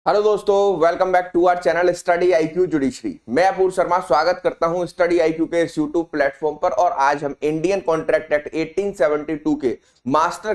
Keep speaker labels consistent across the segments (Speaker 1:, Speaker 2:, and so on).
Speaker 1: Hello दोस्तों, welcome back to our channel study IQ judiciary. मैं अपूर्व शर्मा स्वागत करता हूं स्टडी आईक्यू के इस यूट्यूब प्लेटफॉर्म पर। और आज हम इंडियन कॉन्ट्रैक्ट एक्ट 1872 के मास्टर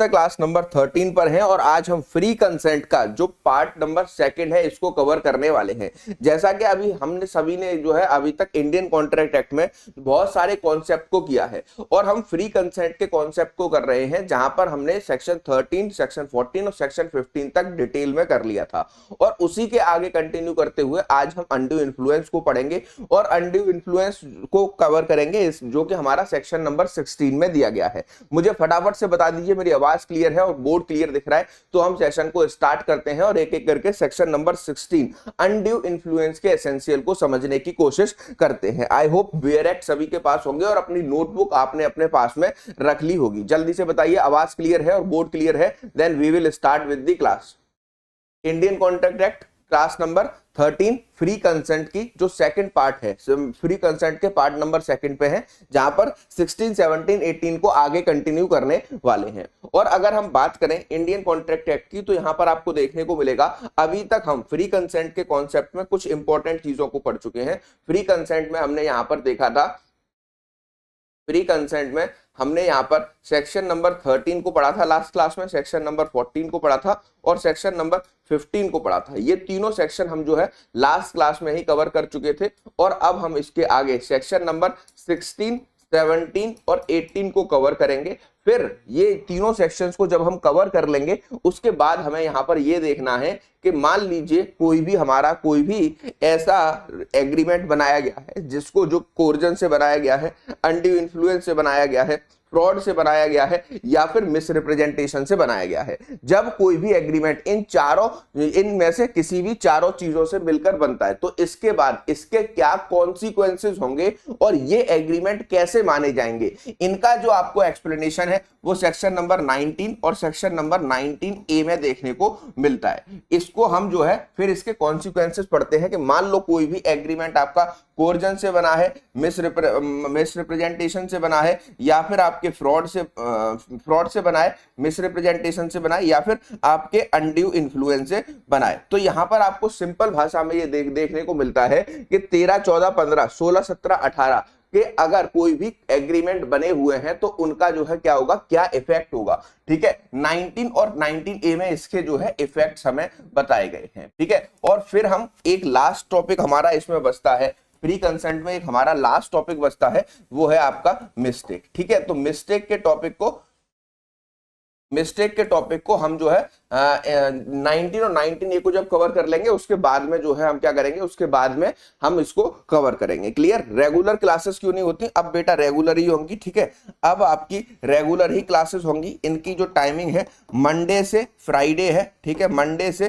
Speaker 1: क्लास नंबर 13 पर हैं। और आज हम फ्री कंसेंट का जो पार्ट नंबर सेकंड है इसको कवर करने वाले हैं। जैसा कि अभी हमने सभी ने जो है अभी तक इंडियन कॉन्ट्रैक्ट एक्ट में बहुत सारे कॉन्सेप्ट को किया है और हम फ्री कंसेंट के कॉन्सेप्ट को कर रहे हैं, जहां पर हमने सेक्शन 13, सेक्शन 14 और सेक्शन 15 तक डिटेल में कर लिया था। और उसी के आगे कंटिन्यू करते हुए आज हम अनड्यू इन्फ्लुएंस को पढ़ेंगे और अनड्यू इन्फ्लुएंस को कवर करेंगे जो कि हमारा सेक्शन नंबर 16 में दिया गया है। मुझे फटाफट से बता दीजिए मेरी आवाज क्लियर है और बोर्ड क्लियर दिख रहा है, तो हम सेशन को स्टार्ट करते हैं और एक एक करके सेक्शन नंबर 16 अनड्यू इन्फ्लुएंस के एसेंशियल को समझने की कोशिश करते हैं। आई होप बेयर एक्ट सभी के पास होंगे और अपनी नोटबुक आपने अपने पास में रख ली होगी। जल्दी से बताइए आवाज क्लियर है और बोर्ड क्लियर है, then we will start with the class. Indian contract act class number 13 free consent की जो सेकंड पार्ट है, फ्री कंसेंट के पार्ट नंबर सेकंड पे है, जहां पर 16, 17, 18 को आगे कंटिन्यू करने वाले हैं। और अगर हम बात करें इंडियन कॉन्ट्रैक्ट एक्ट की, तो यहां पर आपको देखने को मिलेगा अभी तक हम फ्री कंसेंट के कॉन्सेप्ट में कुछ इंपॉर्टेंट चीजों को पढ़ चुके हैं। फ्री कंसेंट में हमने यहां पर देखा था, फ्री कंसेंट में हमने यहाँ पर सेक्शन नंबर 13 को पढ़ा था लास्ट क्लास में, सेक्शन नंबर 14 को पढ़ा था और सेक्शन नंबर 15 को पढ़ा था। ये तीनों सेक्शन हम जो है लास्ट क्लास में ही कवर कर चुके थे। और अब हम इसके आगे सेक्शन नंबर 16, 17 और 18 को कवर करेंगे। फिर ये तीनों सेक्शंस को जब हम कवर कर लेंगे उसके बाद हमें यहाँ पर ये देखना है कि मान लीजिए कोई भी ऐसा एग्रीमेंट बनाया गया है जिसको जो कोर्जन से बनाया गया है, अनड्यू इन्फ्लुएंस से बनाया गया है, फ्रॉड से बनाया गया है या फिर मिसरिप्रेजेंटेशन से बनाया गया है। जब कोई भी एग्रीमेंट इनमें से किसी भी चारों चीजों से मिलकर बनता है तो इसके बाद इसके क्या कॉन्सिक्वेंसेस होंगे और ये एग्रीमेंट कैसे माने जाएंगे, इनका जो आपको एक्सप्लेनेशन है वो सेक्शन नंबर 19 और सेक्शन नंबर 19A में देखने को मिलता है। इसको हम जो है फिर इसके कॉन्सिक्वेंसेस पढ़ते हैं कि मान लो कोई भी एग्रीमेंट आपका कोर्जन से बना है, मिसरिप्रेजेंटेशन से बना है या फिर आपके फ्रॉड से बना है, मिसरिप्रेजेंटेशन से बना है या फिर आपके अनड्यू इन्फ्लुएंस से बना है। तो यहां पर आपको सिंपल भाषा में ये देखने को मिलता है कि 13, 14, 15, 16, 17, 18 के अगर कोई भी एग्रीमेंट बने हुए हैं तो उनका जो है क्या होगा, क्या इफेक्ट होगा। ठीक है, 19 और 19A में इसके जो है इफेक्ट्स हमें बताए गए हैं। ठीक है, और फिर हम एक लास्ट टॉपिक हमारा इसमें बचता है, प्री कंसेंट में एक हमारा लास्ट टॉपिक बचता है, वो है आपका मिस्टेक। ठीक है, तो मिस्टेक के टॉपिक को हम जो है 19 और 19A को जब कवर कर लेंगे उसके बाद में जो है हम क्या करेंगे, उसके बाद में हम इसको कवर करेंगे। क्लियर? रेगुलर क्लासेस क्यों नहीं होती? अब बेटा रेगुलर ही होंगी। ठीक है, अब आपकी रेगुलर ही क्लासेस होंगी। इनकी जो टाइमिंग है मंडे से फ्राइडे है। ठीक है, मंडे से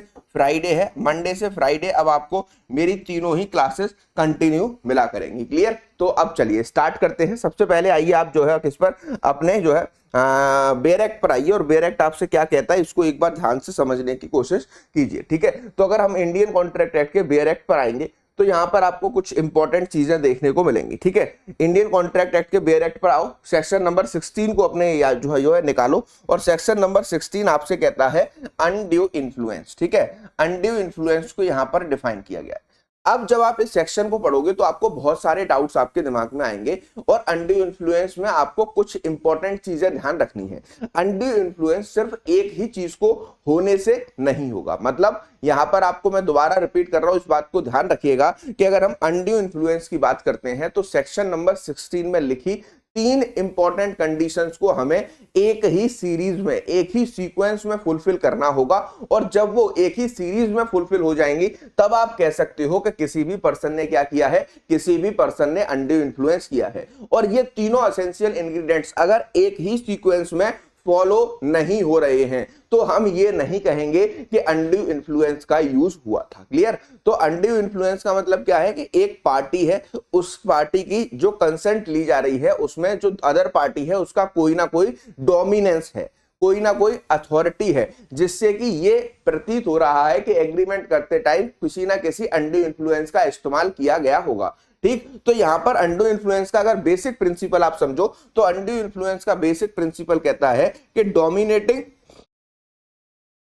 Speaker 1: फ्राइडे अब आपको मेरी तीनों ही क्लासेस कंटिन्यू मिला करेंगी। क्लियर? तो अब चलिए स्टार्ट करते हैं। सबसे पहले आइए आप जो है किस पर, अपने जो है बेयर एक्ट पर आइए और बेयर एक्ट आपसे क्या कहता है इसको एक बार ध्यान से समझने की कोशिश कीजिए। ठीक है, तो अगर हम इंडियन कॉन्ट्रैक्ट एक्ट के बेयर एक्ट पर आएंगे तो यहां पर आपको कुछ इंपॉर्टेंट चीजें देखने को मिलेंगी। ठीक है, इंडियन कॉन्ट्रैक्ट एक्ट के बेयर एक्ट पर आओ, सेक्शन नंबर 16 को अपने जो है निकालो और सेक्शन नंबर 16 आपसे कहता है अनड्यू इन्फ्लुएंस। ठीक है, अनड्यू इन्फ्लुएंस को यहां पर डिफाइन किया गया है। अब जब आप इस सेक्शन को पढ़ोगे तो आपको बहुत सारे डाउट्स आपके दिमाग में आएंगे और अनड्यू इन्फ्लुएंस में आपको कुछ इंपॉर्टेंट चीजें ध्यान रखनी है। अनड्यू इन्फ्लुएंस सिर्फ एक ही चीज को होने से नहीं होगा। मतलब यहां पर आपको मैं दोबारा रिपीट कर रहा हूं, इस बात को ध्यान रखिएगा कि अगर हम अनड्यू इन्फ्लुएंस की बात करते हैं तो सेक्शन नंबर 16 में लिखी 3 इंपॉर्टेंट कंडीशंस को हमें एक ही सीरीज में, एक ही सीक्वेंस में फुलफिल करना होगा। और जब वो एक ही सीरीज में फुलफिल हो जाएंगी तब आप कह सकते हो कि किसी भी पर्सन ने क्या किया है, किसी भी पर्सन ने अनड्यू इन्फ्लुएंस किया है। और ये तीनों एसेंशियल इंग्रेडिएंट्स अगर एक ही सीक्वेंस में फॉलो नहीं हो रहे हैं तो हम ये नहीं कहेंगे कि अनड्यू इन्फ्लुएंस का यूज हुआ था। क्लियर? तो अनड्यू इन्फ्लुएंस का मतलब क्या है कि एक पार्टी है, उस पार्टी की जो कंसेंट ली जा रही है उसमें जो अदर पार्टी है उसका कोई ना कोई डोमिनेंस है, कोई ना कोई अथॉरिटी है, जिससे कि ये प्रतीत हो रहा है कि एग्रीमेंट करते टाइम किसी ना किसी अनड्यू इन्फ्लुएंस का इस्तेमाल किया गया होगा। ठीक, तो यहां पर अनड्यू इन्फ्लुएंस का अगर बेसिक प्रिंसिपल आप समझो तो अनड्यू इन्फ्लुएंस का बेसिक प्रिंसिपल कहता है कि डोमिनेटिंग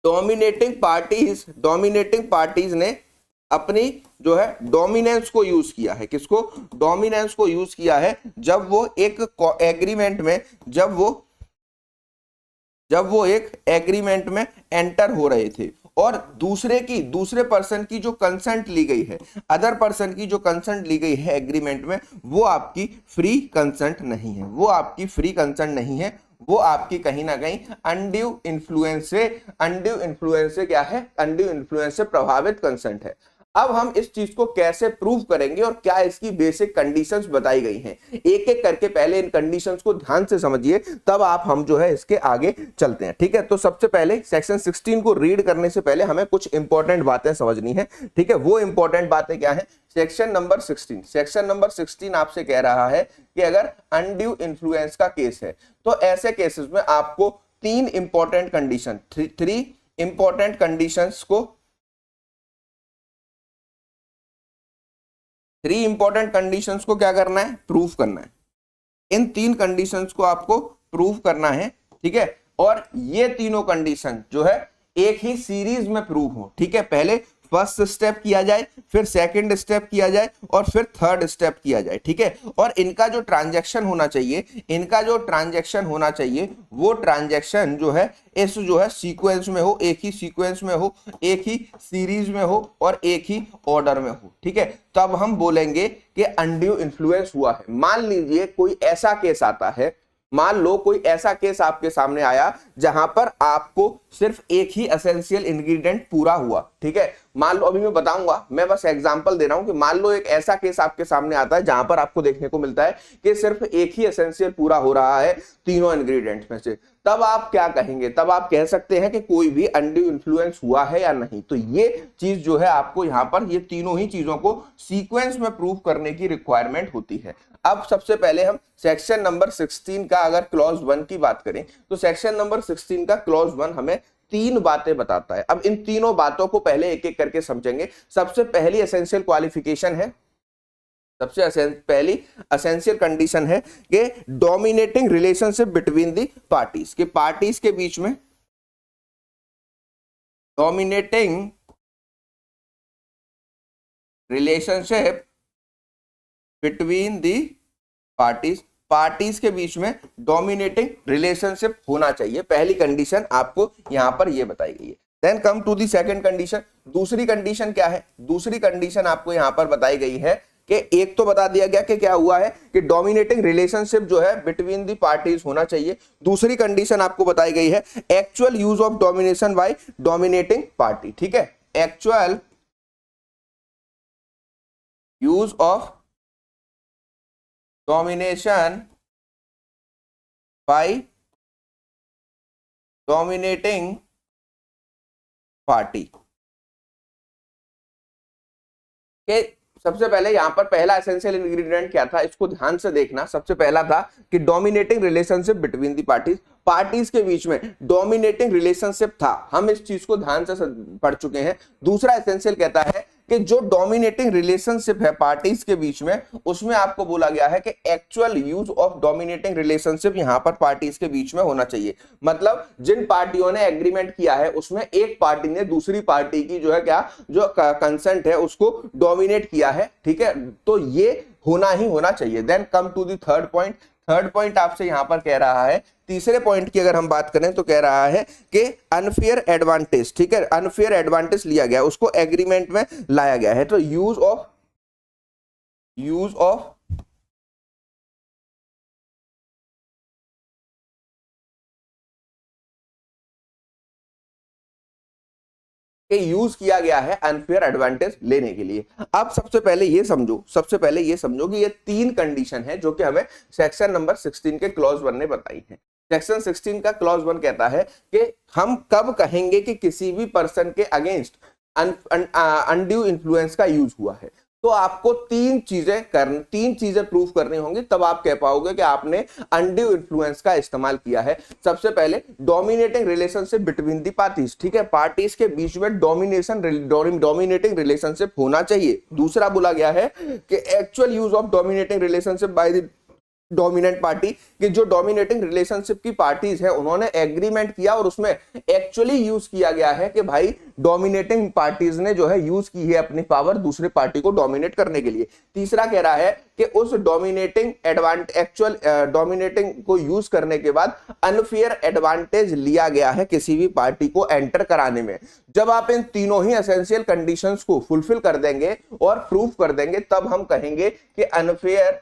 Speaker 1: डोमिनेटिंग पार्टीज ने अपनी जो है डोमिनेंस को यूज किया है। किसको? डोमिनेंस को यूज किया है जब वो एक एग्रीमेंट में एक एग्रीमेंट में एंटर हो रहे थे और दूसरे पर्सन की जो कंसेंट ली गई है, अदर पर्सन की जो कंसेंट ली गई है एग्रीमेंट में, वो आपकी फ्री कंसेंट नहीं है, वो आपकी फ्री कंसेंट नहीं है, वो आपकी कहीं ना कहीं अनड्यू इन्फ्लुएंस से क्या है? अनड्यू इन्फ्लुएंस से प्रभावित कंसेंट है। अब हम इस चीज को कैसे प्रूव करेंगे और क्या इसकी बेसिक कंडीशंस बताई गई हैं, एक एक करके पहले इन कंडीशंस को ध्यान से समझिए, तब हम जो है इसके आगे चलते हैं। ठीक है, तो सबसे पहले सेक्शन 16 को रीड करने से पहले हमें कुछ इंपॉर्टेंट बातें समझनी है। ठीक है, वो इंपॉर्टेंट बातें क्या है? सेक्शन नंबर 16 आपसे कह रहा है कि अगर अनड्यू इन्फ्लुएंस का केस है तो ऐसे केसेस में आपको थ्री इंपॉर्टेंट कंडीशंस को क्या करना है? प्रूफ करना है। इन 3 कंडीशंस को आपको प्रूफ करना है। ठीक है, और ये तीनों कंडीशन जो है एक ही सीरीज में प्रूफ हो। ठीक है, पहले फर्स्ट स्टेप किया जाए, फिर सेकंड स्टेप किया जाए और फिर थर्ड स्टेप किया जाए। ठीक है, और इनका जो ट्रांजैक्शन होना चाहिए वो ट्रांजैक्शन जो है इस जो है सीक्वेंस में हो, एक ही सीक्वेंस में हो, एक ही सीरीज में हो और एक ही ऑर्डर में हो। ठीक है, तब हम बोलेंगे कि अनड्यू इन्फ्लुएंस हुआ है। मान लीजिए कोई ऐसा केस आता है, मान लो कोई ऐसा केस आपके सामने आया जहां पर आपको सिर्फ एक ही एसेंशियल इंग्रेडिएंट पूरा हुआ। ठीक है, मान लो, अभी मैं बताऊंगा, मैं बस एग्जांपल दे रहा हूं कि मान लो एक ऐसा केस आपके सामने आता है जहां पर आपको देखने को मिलता है कि सिर्फ एक ही एसेंशियल पूरा हो रहा है तीनों इंग्रेडिएंट्स में से। तब आप क्या कहेंगे? तब आप कह सकते हैं कि कोई भी अनड्यू इन्फ्लुएंस हुआ है या नहीं। तो ये चीज जो है आपको यहां पर ये तीनों ही चीजों को सीक्वेंस में प्रूव करने की रिक्वायरमेंट होती है। अब सबसे पहले हम सेक्शन नंबर 16 का अगर क्लॉज 1 की बात करें तो सेक्शन नंबर 16 का क्लॉज 1 हमें 3 बातें बताता है। अब इन तीनों बातों को पहले एक एक करके समझेंगे। सबसे पहली एसेंशियल क्वालिफिकेशन है, सबसे पहली एसेंशियल कंडीशन है कि dominating relationship between the parties, के पार्टीज के बीच में dominating relationship between the parties के बीच में डोमिनेटिंग रिलेशनशिप होना चाहिए। पहली कंडीशन आपको यहां पर यह बताई गई है। Then come to the second condition. दूसरी कंडीशन क्या है? दूसरी कंडीशन आपको यहां पर बताई गई है कि एक तो बता दिया गया कि क्या हुआ है कि डोमिनेटिंग रिलेशनशिप जो है बिटवीन दी पार्टीज होना चाहिए। दूसरी कंडीशन आपको बताई गई है actual use of domination by dominating party. ठीक है, actual use of domination by dominating party के सबसे पहले यहां पर पहला एसेंशियल इंग्रेडिएंट क्या था, इसको ध्यान से देखना। सबसे पहला था कि dominating relationship between the parties के बीच में डोमिनेटिंग रिलेशनशिप था, हम इस चीज को ध्यान से पढ़ चुके हैं। दूसरा एसेंशियल कहता है कि जो डोमिनेटिंग रिलेशनशिप है पार्टीज के बीच में, उसमें आपको बोला गया है कि actual use of dominating relationship यहां पर पार्टीज के बीच में होना चाहिए। मतलब जिन पार्टियों ने एग्रीमेंट किया है उसमें एक पार्टी ने दूसरी पार्टी की जो है क्या जो कंसेंट है उसको डोमिनेट किया है। ठीक है, तो ये होना ही होना चाहिए। Then come to the third point. Third point आपसे यहां पर कह रहा है, तीसरे पॉइंट की अगर हम बात करें तो कह रहा है कि अनफेयर एडवांटेज। ठीक है, अनफेयर एडवांटेज लिया गया, उसको एग्रीमेंट में लाया गया है। तो यूज ऑफ यूज किया गया है अनफेयर एडवांटेज लेने के लिए। अब सबसे पहले ये समझो कि ये 3 कंडीशन है जो कि हमें सेक्शन नंबर 16 के क्लॉज 1 ने बताई है। सेक्शन 16 का क्लॉज 1 कहता है कि हम कब कहेंगे कि किसी भी पर्सन के अगेंस्ट अनड्यू इन्फ्लुएंस का यूज हुआ है। तो आपको 3 चीजें प्रूफ करनी होंगी, तब आप कह पाओगे कि आपने अनड्यू इन्फ्लुएंस का इस्तेमाल किया है। सबसे पहले dominating relationship between the parties. ठीक है, पार्टीज के बीच में डोमिनेटिंग रिलेशनशिप होना चाहिए। दूसरा बोला गया है कि actual use of dominating relationship by the dominant party कि जो डोमिनेटिंग रिलेशनशिप की पार्टीज है उन्होंने एग्रीमेंट किया और उसमें एक्चुअली यूज किया गया है कि भाई डोमिनेटिंग पार्टीज ने जो है यूज की है अपनी पावर दूसरे पार्टी को डोमिनेट करने के लिए। तीसरा कह रहा है कि उस डोमिनेटिंग एक्चुअल डोमिनेटिंग को यूज करने के बाद अनफेयर एडवांटेज लिया गया है किसी भी पार्टी को एंटर कराने में। जब आप इन तीनों ही एसेंशियल कंडीशंस को फुलफिल कर देंगे और प्रूव कर देंगे तब हम कहेंगे कि अनफेयर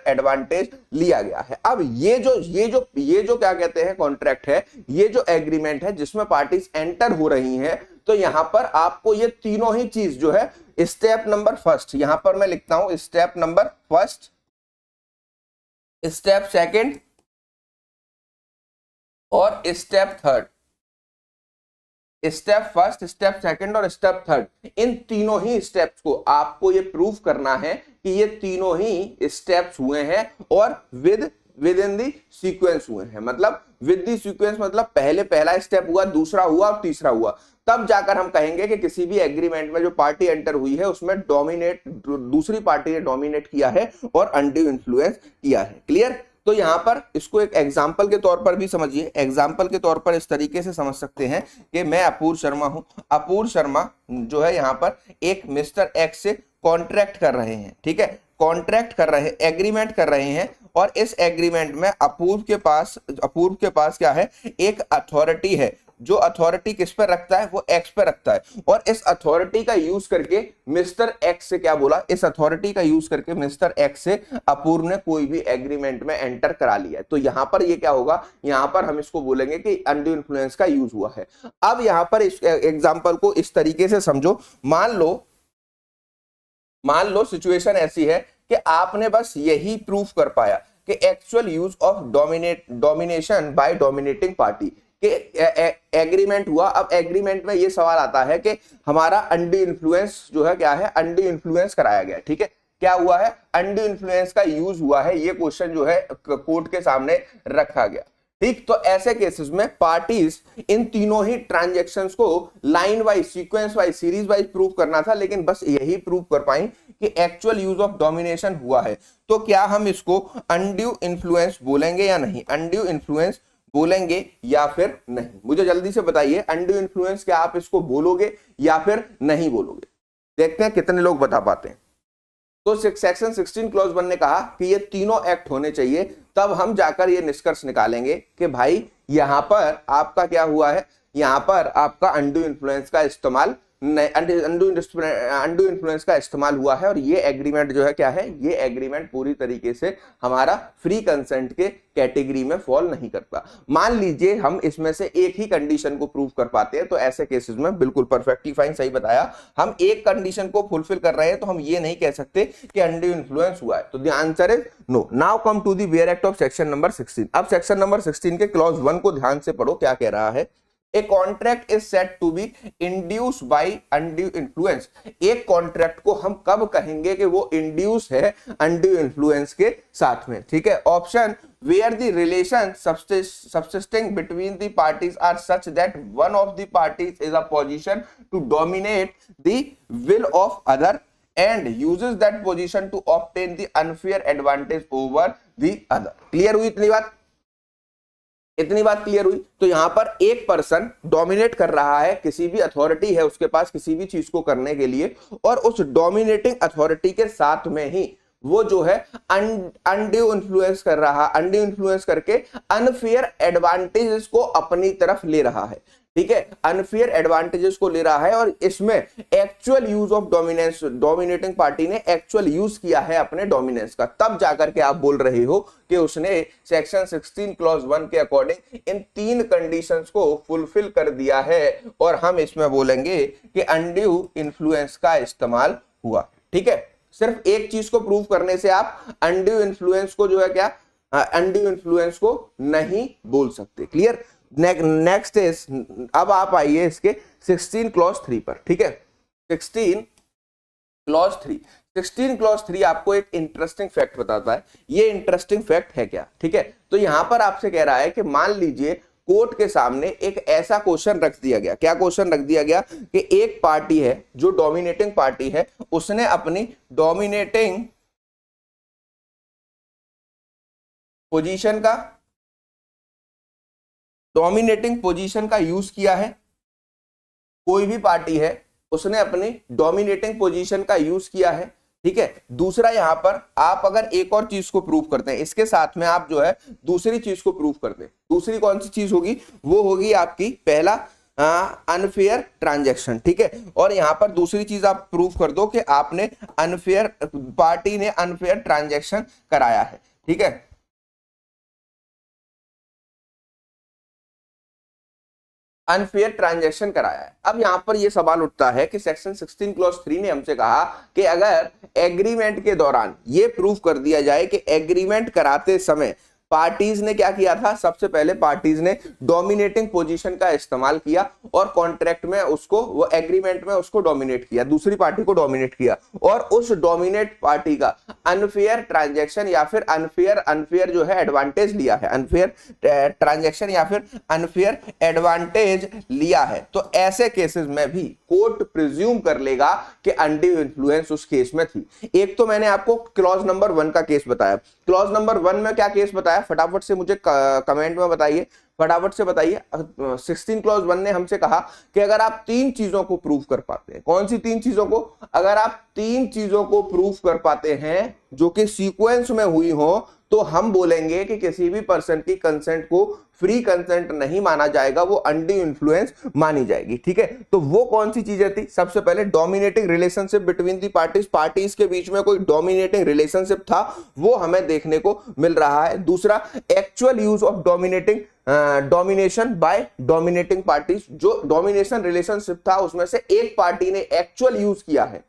Speaker 1: एडवांटेज लिया गया है। अब ये जो क्या कहते हैं कॉन्ट्रैक्ट है, ये जो एग्रीमेंट है जिसमें पार्टीज एंटर हो रही हैं, तो यहां पर आपको ये तीनों ही चीज जो है स्टेप नंबर फर्स्ट, यहां पर मैं लिखता हूं step number first, step second और step third, step first, step second और स्टेप थर्ड, इन तीनों ही स्टेप्स को आपको ये प्रूव करना है कि ये तीनों ही स्टेप्स हुए हैं और विद इन दी सीक्वेंस हुए हैं। मतलब विद दी सीक्वेंस मतलब पहला स्टेप हुआ, दूसरा हुआ और तीसरा हुआ, तब जाकर हम कहेंगे कि किसी भी एग्रीमेंट में जो पार्टी एंटर हुई है उसमें दूसरी पार्टी ने डोमिनेट किया है और अनड्यू इन्फ्लुएंस किया है। क्लियर? तो यहां पर इसको एक एग्जाम्पल के तौर पर भी समझिए। एग्जाम्पल के तौर पर इस तरीके से समझ सकते हैं कि मैं अपूर्व शर्मा हूं, अपूर्व शर्मा जो है यहां पर एक मिस्टर एक्स से कॉन्ट्रैक्ट कर रहे हैं, ठीक है, कॉन्ट्रैक्ट कर रहे हैं, एग्रीमेंट कर रहे हैं, और इस एग्रीमेंट में अपूर्व के पास क्या है, एक अथॉरिटी है। जो अथॉरिटी किस पर रखता है, वो एक्स पर रखता है, और इस अथॉरिटी का यूज करके मिस्टर एक्स से क्या बोला, इस अथॉरिटी का यूज करके मिस्टर एक्स से अपूर्व ने कोई भी एग्रीमेंट में एंटर करा लिया है। तो यहां पर ये क्या होगा, यहां पर हम इसको बोलेंगे कि अनड्यू इन्फ्लुएंस का यूज हुआ है। अब यहां पर इस एग्जांपल को इस तरीके से समझो, मान लो सिचुएशन ऐसी है कि आपने बस यही प्रूफ कर पाया कि actual use of domination by dominating party के एग्रीमेंट हुआ। अब एग्रीमेंट में ये सवाल आता है कि हमारा अनड्यू इन्फ्लुएंस जो है क्या है, अनड्यू इन्फ्लुएंस कराया गया, ठीक है, क्या हुआ है, अनड्यू इन्फ्लुएंस का यूज हुआ है, ये क्वेश्चन जो है कोर्ट के सामने रखा गया। ठीक, तो ऐसे केसेस में पार्टीज इन तीनों ही ट्रांजैक्शंस को line wise, sequence wise, series wise prove करना था, लेकिन बस यही प्रूव कर पाई कि एक्चुअल यूज ऑफ डोमिनेशन हुआ है। तो क्या हम इसको अनड्यू इन्फ्लुएंस बोलेंगे या नहीं, अनड्यू इन्फ्लुएंस बोलेंगे या फिर नहीं? मुझे जल्दी से बताइए, अनड्यू इन्फ्लुएंस क्या आप इसको बोलोगे या फिर नहीं बोलोगे? देखते हैं कितने लोग बता पाते हैं। तो सेक्शन 16 क्लॉज 1 ने कहा कि ये तीनों एक्ट होने चाहिए, तब हम जाकर ये निष्कर्ष निकालेंगे कि भाई यहां पर आपका क्या हुआ है, यहां पर आपका अनड्यू इन्फ्लुएंस का इस्तेमाल अनड्यू इन्फ्लुएंस का इस्तेमाल हुआ है, और ये एग्रीमेंट जो है क्या है, ये एग्रीमेंट पूरी तरीके से हमारा फ्री कंसेंट के कैटेगरी में फॉल नहीं करता। मान लीजिए हम इसमें से एक ही कंडीशन को प्रूव कर पाते हैं, तो ऐसे केसेस में बिल्कुल परफेक्टली फाइन, सही बताया, हम एक कंडीशन को फुलफिल कर रहे हैं तो हम ये नहीं कह सकते कि अनड्यू इन्फ्लुएंस हुआ है। तो the answer is no. Now come to the where act of section number 16। अब सेक्शन नंबर 16 के क्लॉज 1 को ध्यान से पढ़ो, क्या कह रहा है, A contract is said to be induced by undue influence। एक कॉन्ट्रैक्ट को हम कब कहेंगे कि वो इंड्यूस है अनड्यू इन्फ्लुएंस के साथ में, ठीक है। Option, where the relation subsisting between the parties are such that one of the parties is a position to dominate the will of other and uses that position to obtain the unfair advantage over the other। Clear हुई इतनी बात? इतनी बात clear हुई? तो यहां पर एक पर्सन डोमिनेट कर रहा है, किसी भी अथॉरिटी है उसके पास किसी भी चीज को करने के लिए, और उस डोमिनेटिंग अथॉरिटी के साथ में ही वो जो है अनड्यू इन्फ्लुएंस कर रहा, अनड्यू इन्फ्लुएंस करके अनफेयर एडवांटेजेस को अपनी तरफ ले रहा है, ठीक है, अनफेयर एडवांटेजेस को ले रहा है, और इसमें actual use of dominance, dominating party ने एक्चुअल यूज किया है अपने डोमिनेंस का, तब जाकर के आप बोल रहे हो कि उसने सेक्शन 16 क्लॉज 1 के अकॉर्डिंग इन तीन कंडीशंस को फुलफिल कर दिया है, और हम इसमें बोलेंगे कि अनड्यू इन्फ्लुएंस का इस्तेमाल हुआ, ठीक है। सिर्फ एक चीज को प्रूव करने से आप अनड्यू इन्फ्लुएंस को जो है क्या, अनड्यू इन्फ्लुएंस को नहीं बोल सकते। क्लियर? नेक्स्ट इज, अब आप आइए इसके 16 क्लॉज 3 पर, ठीक है। 16 क्लॉज 3, 16 क्लॉज 3 आपको एक इंटरेस्टिंग फैक्ट बताता है। ये इंटरेस्टिंग फैक्ट है क्या, ठीक है। तो यहां पर आपसे कह रहा है कि मान लीजिए कोर्ट के सामने एक ऐसा क्वेश्चन रख दिया गया, क्या क्वेश्चन रख दिया गया कि एक पार्टी है जो डोमिनेटिंग पार्टी है, उसने अपनी डोमिनेटिंग पोजीशन का, डोमिनेटिंग पोजीशन का यूज किया है, कोई भी पार्टी है उसने अपनी डोमिनेटिंग पोजीशन का यूज किया है, ठीक है। दूसरा यहां पर आप अगर एक और चीज को प्रूव करते हैं, इसके साथ में आप जो है दूसरी चीज को प्रूव करते हैं, दूसरी कौन सी चीज होगी, वो होगी आपकी पहला अनफेयर ट्रांजैक्शन, ठीक है। और यहां पर दूसरी चीज आप प्रूव कर दो कि आपने अनफेयर, पार्टी ने अनफेयर ट्रांजैक्शन कराया है, ठीक है। अनफेयर ट्रांजैक्शन कराया है। अब यहां पर यह सवाल उठता है कि सेक्शन 16 क्लॉज 3 ने हमसे कहा कि अगर एग्रीमेंट के दौरान यह प्रूव कर दिया जाए कि एग्रीमेंट कराते समय पार्टीज ने क्या किया था, सबसे पहले पार्टीज ने डोमिनेटिंग पोजीशन का इस्तेमाल किया और कॉन्ट्रैक्ट में उसको, वो एग्रीमेंट में उसको डोमिनेट किया, दूसरी पार्टी को डोमिनेट किया, और उस डोमिनेट पार्टी का अनफेयर ट्रांजैक्शन या फिर अनफेयर जो है एडवांटेज लिया है, अनफेयर ट्रांजैक्शन या फिर अनफेयर एडवांटेज लिया है, तो ऐसे केसेस में भी कोर्ट प्रिज्यूम कर लेगा कि अनड्यू इन्फ्लुएंस उस केस में थी। एक तो मैंने आपको क्लॉज नंबर 1 का केस बताया, क्लॉज नंबर 1 में क्या केस बताया, फटाफट से मुझे कमेंट में बताइए, फटाफट से बताइए। 16 क्लॉज 1 ने हमसे कहा कि अगर आप 3 चीजों को प्रूव कर पाते हैं, कौन सी 3 चीजों को, अगर आप 3 चीजों को प्रूव कर पाते हैं जो कि सीक्वेंस में हुई हो, तो हम बोलेंगे कि किसी भी पर्सन की कंसेंट को फ्री कंसेंट नहीं माना जाएगा, वो अनड्यू इन्फ्लुएंस मानी जाएगी, ठीक है। तो वो कौन सी चीजें थी, सबसे पहले dominating relationship between the parties, parties के बीच में कोई डोमिनेटिंग रिलेशनशिप था, वो हमें देखने को मिल रहा है। दूसरा, actual use of domination by dominating parties, जो डोमिनेशन रिलेशनशिप था उसमें से एक पार्टी ने एक्चुअल यूज किया है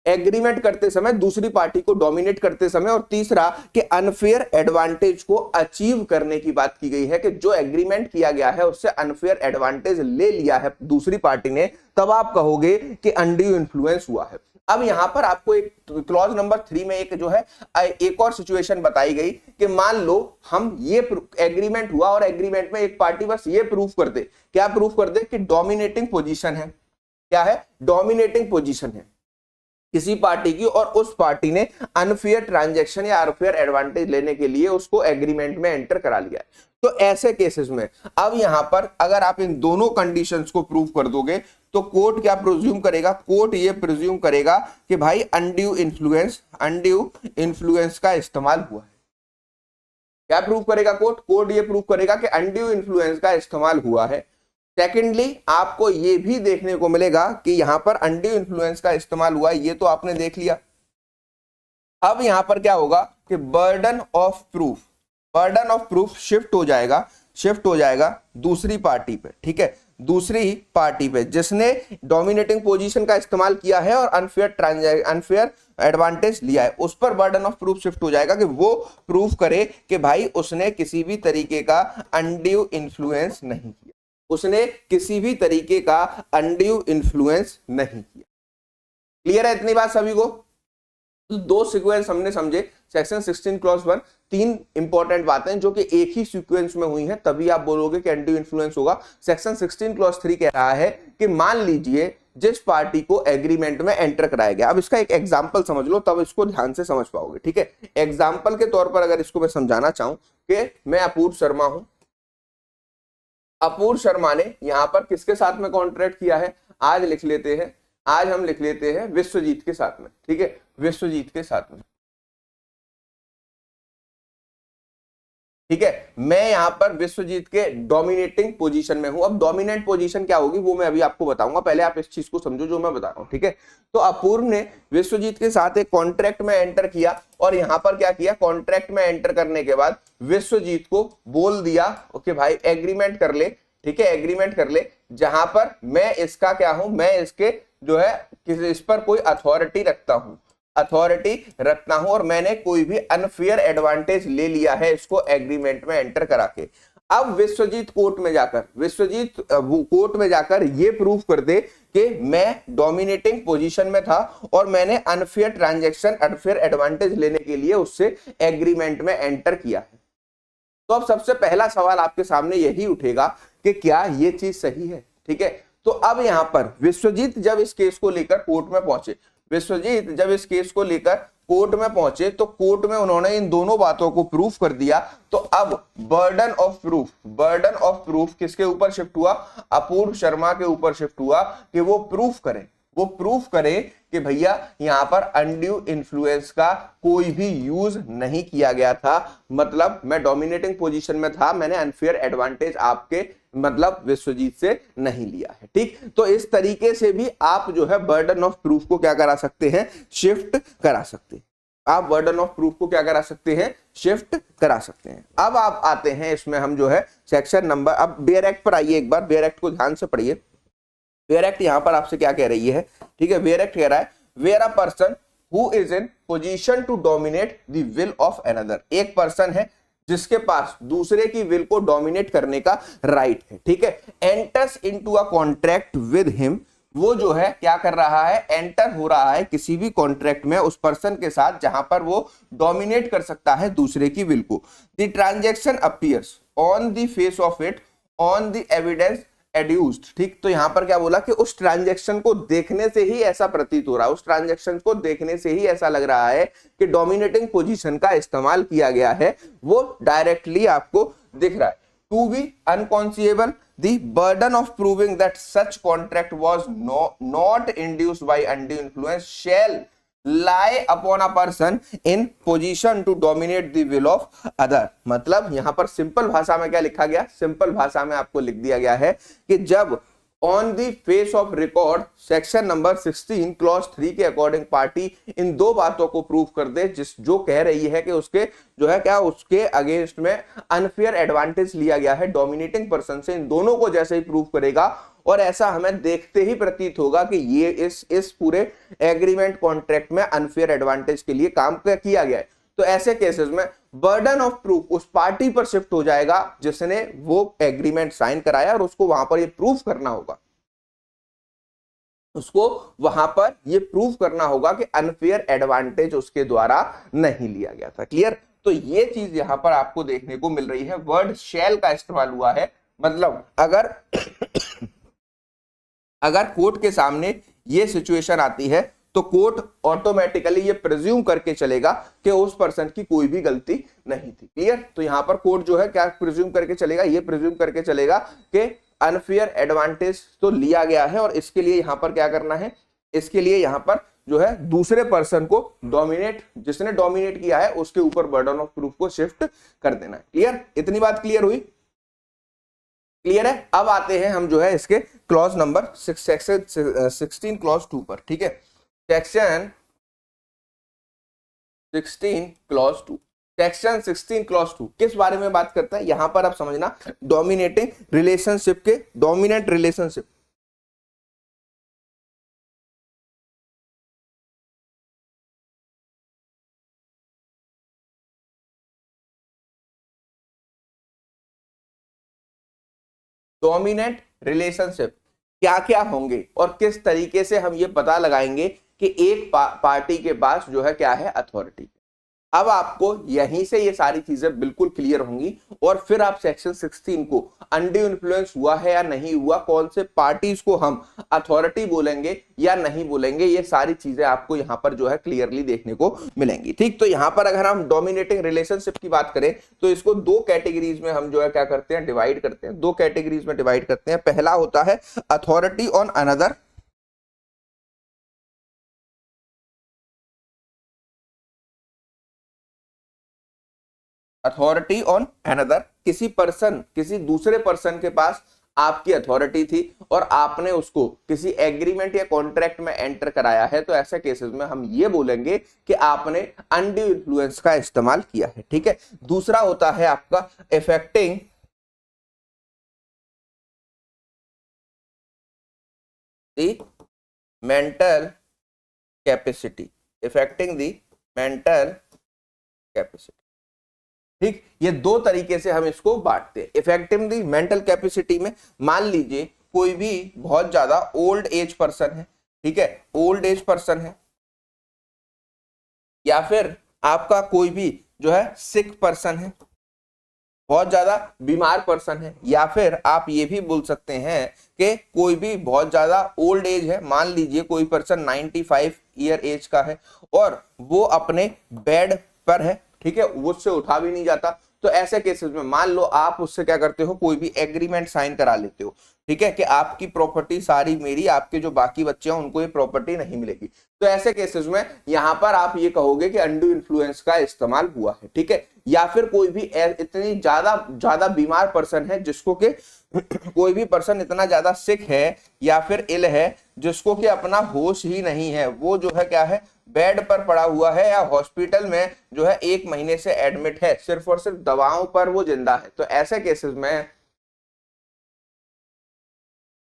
Speaker 1: एग्रीमेंट करते समय, दूसरी पार्टी को डोमिनेट करते समय। और तीसरा कि अनफेयर एडवांटेज को अचीव करने की बात की गई है कि जो एग्रीमेंट किया गया है उससे अनफेयर एडवांटेज ले लिया है दूसरी पार्टी ने, तब आप कहोगे कि अनड्यू इन्फ्लुएंस हुआ है। अब यहां पर आपको एक क्लॉज नंबर 3 में एक जो है एक और सिचुएशन बताई गई कि मान लो हम ये एग्रीमेंट हुआ और एग्रीमेंट में एक पार्टी बस ये प्रूव कर दे, क्या प्रूव कर दे कि डोमिनेटिंग पोजीशन है, क्या है, डोमिनेटिंग पोजीशन है किसी पार्टी की, और उस पार्टी ने अनफेयर ट्रांजैक्शन या अनफेयर एडवांटेज लेने के लिए उसको एग्रीमेंट में एंटर करा लिया है। तो ऐसे केसेस में अब यहां पर अगर आप इन दोनों कंडीशंस को प्रूव कर दोगे तो कोर्ट क्या प्रिज्यूम करेगा, कोर्ट ये प्रिज्यूम करेगा कि भाई अनड्यू इन्फ्लुएंस का इस्तेमाल हुआ है। क्या प्रूव करेगा कोर्ट, कोर्ट ये प्रूव करेगा कि अनड्यू इन्फ्लुएंस का इस्तेमाल हुआ है। सेकेंडली आपको ये भी देखने को मिलेगा कि यहां पर अनड्यू इन्फ्लुएंस का इस्तेमाल हुआ है, ये तो आपने देख लिया। अब यहां पर क्या होगा कि बर्डन ऑफ प्रूफ शिफ्ट हो जाएगा दूसरी पार्टी पे, ठीक है, दूसरी पार्टी पे जिसने डोमिनेटिंग पोजीशन का इस्तेमाल किया है और अनफेयर एडवांटेज लिया है, उस पर बर्डन ऑफ प्रूफ शिफ्ट हो जाएगा कि वो प्रूफ करे कि भाई उसने किसी भी तरीके का अनड्यू इन्फ्लुएंस नहीं किया, उसने किसी भी तरीके का अनड्यू इन्फ्लुएंस नहीं किया। क्लियर है इतनी बात सभी को? तो 2 सीक्वेंस हमने समझे सेक्शन 16 क्लॉज 1, 3 इंपॉर्टेंट बातें जो कि एक ही सीक्वेंस में हुई हैं, तभी आप बोलोगे कि अनड्यू इन्फ्लुएंस होगा। सेक्शन 16 क्लॉज 3 कह रहा है कि मान लीजिए जिस पार्टी को एग्रीमेंट में एंटर कराया गया, अब इसका एक एग्जांपल समझ लो तब इसको ध्यान से समझ पाओगे, ठीक है। एग्जांपल के तौर पर अगर इसको मैं समझाना चाहूं कि मैं अपूर्व शर्मा हूं, अपूर्व शर्मा ने यहां पर किसके साथ में कॉन्ट्रैक्ट किया है, आज हम लिख लेते हैं विश्वजीत के साथ में, ठीक है, विश्वजीत के साथ में, ठीक है। मैं यहां पर विश्वजीत के डोमिनेटिंग पोजीशन में हूं। अब डोमिनेंट पोजीशन क्या होगी वो मैं अभी आपको बताऊंगा, पहले आप इस चीज को समझो जो मैं बता रहा हूं, ठीक है। तो अपूर्व ने विश्वजीत के साथ एक कॉन्ट्रैक्ट में एंटर किया और यहां पर क्या किया, कॉन्ट्रैक्ट में एंटर करने के बाद विश्वजीत को बोल दिया ओके भाई एग्रीमेंट कर ले, ठीक है, एग्रीमेंट कर ले, जहां पर मैं इसका क्या हूं, मैं इसके जो है इस पर कोई अथॉरिटी रखता हूं और मैंने कोई भी अनफेयर एडवांटेज ले लिया है इसको एग्रीमेंट में एंटर करा के। अब विश्वजीत कोर्ट में जाकर ये प्रूव कर दे कि मैं डोमिनेटिंग पोजीशन में था और मैंने अनफेयर ट्रांजैक्शन, अनफेयर एडवांटेज लेने के लिए उससे एग्रीमेंट में एंटर किया है। तो अब सबसे पहला सवाल आपके सामने यही उठेगा कि क्या ये चीज सही है, ठीक है। तो अब यहां पर विश्वजीत जब इस केस को लेकर कोर्ट में पहुंचे, विश्वजीत जब इस केस को लेकर कोर्ट में पहुंचे तो कोर्ट में उन्होंने इन दोनों बातों को प्रूफ कर दिया, तो अब बर्डन ऑफ प्रूफ किसके ऊपर शिफ्ट हुआ? अपूर्व शर्मा के ऊपर शिफ्ट हुआ कि वो प्रूफ करें कि भैया यहां पर अनड्यू इन्फ्लुएंस का कोई भी यूज नहीं किया गया था, मतलब मैं डोमिनेटिंग पोजीशन में था, मैंने अनफेयर एडवांटेज आपके मतलब विश्वजीत से नहीं लिया है। ठीक, तो इस तरीके से भी आप जो है बर्डन ऑफ प्रूफ को क्या करा सकते हैं? शिफ्ट करा सकते हैं। आप बर्डन ऑफ प्रूफ को क्या करा सकते हैं? शिफ्ट करा सकते हैं। अब आप आते हैं इसमें हम जो है सेक्शन नंबर, अब बेयर एक्ट पर आइए, एक बार बेयर एक्ट को ध्यान से पढ़िए। बेयर एक्ट यहां पर आपसे क्या कह रही है? ठीक है, बेयर एक्ट कह रहा है where a person who is in position to dominate the will of another, एक पर्सन है जिसके पास दूसरे की विल को डोमिनेट करने का राइट है। ठीक है, enters into a contract with him, वो जो है क्या कर रहा है? एंटर हो रहा है किसी भी कॉन्ट्रैक्ट में उस पर्सन के साथ जहां पर वो डोमिनेट कर सकता है दूसरे की विल को। The transaction appears on the face of it on the evidence adduced. ठीक, तो यहां पर क्या बोला कि उस ट्रांजैक्शन को देखने से ही ऐसा प्रतीत हो रहा है, उस ट्रांजैक्शन को देखने से ही ऐसा लग रहा है कि डोमिनेटिंग पोजीशन का इस्तेमाल किया गया है, वो डायरेक्टली आपको दिख रहा है। To be unconscionable the burden of proving that such contract was not induced by undue influence shall lie upon a person in position to dominate the will of other। मतलब यहां पर सिंपल भाषा में क्या लिखा गया? सिंपल भाषा में आपको लिख दिया गया है कि जब on the face of record section number 16 clause 3 के अकॉर्डिंग पार्टी इन दो बातों को प्रूव कर दे, जिस जो कह रही है कि उसके जो है क्या उसके अगेंस्ट में अनफेयर एडवांटेज लिया गया है डोमिनेटिंग पर्सन से, इन दोनों को जैसे ही प्रूव करेगा और ऐसा हमें देखते ही प्रतीत होगा कि ये इस पूरे एग्रीमेंट कॉन्ट्रैक्ट में अनफेयर एडवांटेज के लिए काम किया गया है, तो ऐसे केसेस में बर्डन ऑफ प्रूफ उस पार्टी पर शिफ्ट हो जाएगा जिसने वो एग्रीमेंट साइन कराया और उसको वहां पर ये प्रूफ करना होगा, उसको वहां पर ये प्रूफ करना होगा कि अनफेयर एडवांटेज उसके द्वारा नहीं लिया गया था। क्लियर? तो ये चीज यहां पर आपको देखने को मिल रही है, वर्ड शैल का इस्तेमाल हुआ है। मतलब अगर कोर्ट के सामने ये सिचुएशन आती है तो कोर्ट ऑटोमेटिकली ये प्रिज्यूम करके चलेगा कि उस पर्सन की कोई भी गलती नहीं थी। क्लियर? तो यहां पर कोर्ट जो है क्या प्रिज्यूम करके चलेगा? ये प्रिज्यूम करके चलेगा कि अनफेयर एडवांटेज तो लिया गया है और इसके लिए यहां पर क्या करना है? इसके लिए यहां पर जो है दूसरे पर्सन को जिसने डोमिनेट किया है उसके ऊपर बर्डन ऑफ प्रूफ को शिफ्ट कर देना है। क्लियर? इतनी बात क्लियर हुई? क्लियर है? अब आते हैं हम जो है इसके क्लॉज नंबर 16 क्लॉज 2 पर। ठीक है, सेक्शन 16 क्लॉज 2, सेक्शन 16 क्लॉज 2 किस बारे में बात करता है? यहां पर आप समझना, डोमिनेटिंग रिलेशनशिप के डोमिनेंट रिलेशनशिप डोमिनेंट रिलेशनशिप क्या क्या होंगे और किस तरीके से हम ये पता लगाएंगे कि एक पार्टी के पास जो है क्या है? अथॉरिटी। अब आपको यहीं से ये सारी चीजें बिल्कुल क्लियर होंगी और फिर आप सेक्शन 16 को अनड्यू इन्फ्लुएंस हुआ है या नहीं हुआ, कौन से पार्टीज को हम अथॉरिटी बोलेंगे या नहीं बोलेंगे, ये सारी चीजें आपको यहाँ पर जो है क्लियरली देखने को मिलेंगी। ठीक, तो यहाँ पर अगर हम डोमिनेटिंग रिलेशनशिप की बात करें तो इसको दो कैटेगरीज में हम जो है क्या करते हैं? डिवाइड करते हैं। दो कैटेगरीज में डिवाइड करते हैं। पहला होता है authority on another, authority on another, किसी दूसरे पर्सन के पास आपकी अथॉरिटी थी और आपने उसको किसी एग्रीमेंट या कॉन्ट्रैक्ट में एंटर कराया है, तो ऐसे केसेस में हम ये बोलेंगे कि आपने अनड्यू इन्फ्लुएंस का इस्तेमाल किया है। ठीक है, दूसरा होता है आपका affecting the mental capacity, affecting the mental capacity. ठीक, ये दो तरीके से हम इसको बांटते हैं। इफेक्टिव दी मेंटल कैपेसिटी में मान लीजिए कोई भी बहुत ज्यादा ओल्ड एज पर्सन है, ठीक है, ओल्ड एज पर्सन है, या फिर आपका कोई भी जो है सिक पर्सन है, बहुत ज्यादा बीमार पर्सन है, या फिर आप ये भी बोल सकते हैं कि कोई भी बहुत ज्यादा ओल्ड एज है, मान लीजिए कोई पर्सन 95 ईयर एज का है और वो अपने बेड पर है, ठीक है, वो उससे उठा भी नहीं जाता, तो ऐसे केसेस में मान लो आप उससे क्या करते हो, कोई भी एग्रीमेंट साइन करा लेते हो, ठीक है, कि आपकी प्रॉपर्टी सारी मेरी, आपके जो बाकी बच्चे हैं उनको ये प्रॉपर्टी नहीं मिलेगी, तो ऐसे केसेस में यहां पर आप ये कहोगे कि अंडू इन्फ्लुएंस का इस्तेमाल हुआ है, ठीक है। या फिर कोई भी इतनी ज्यादा ज्यादा बीमार पर्सन है जिसको के कोई भी पर्सन इतना ज्यादा सिक है या फिर इल है जिसको कि अपना होश ही नहीं है, वो जो है क्या है, बेड पर पड़ा हुआ है या हॉस्पिटल में जो है 1 महीने से एडमिट है, सिर्फ और सिर्फ दवाओं पर वो जिंदा है, तो ऐसे केसेस में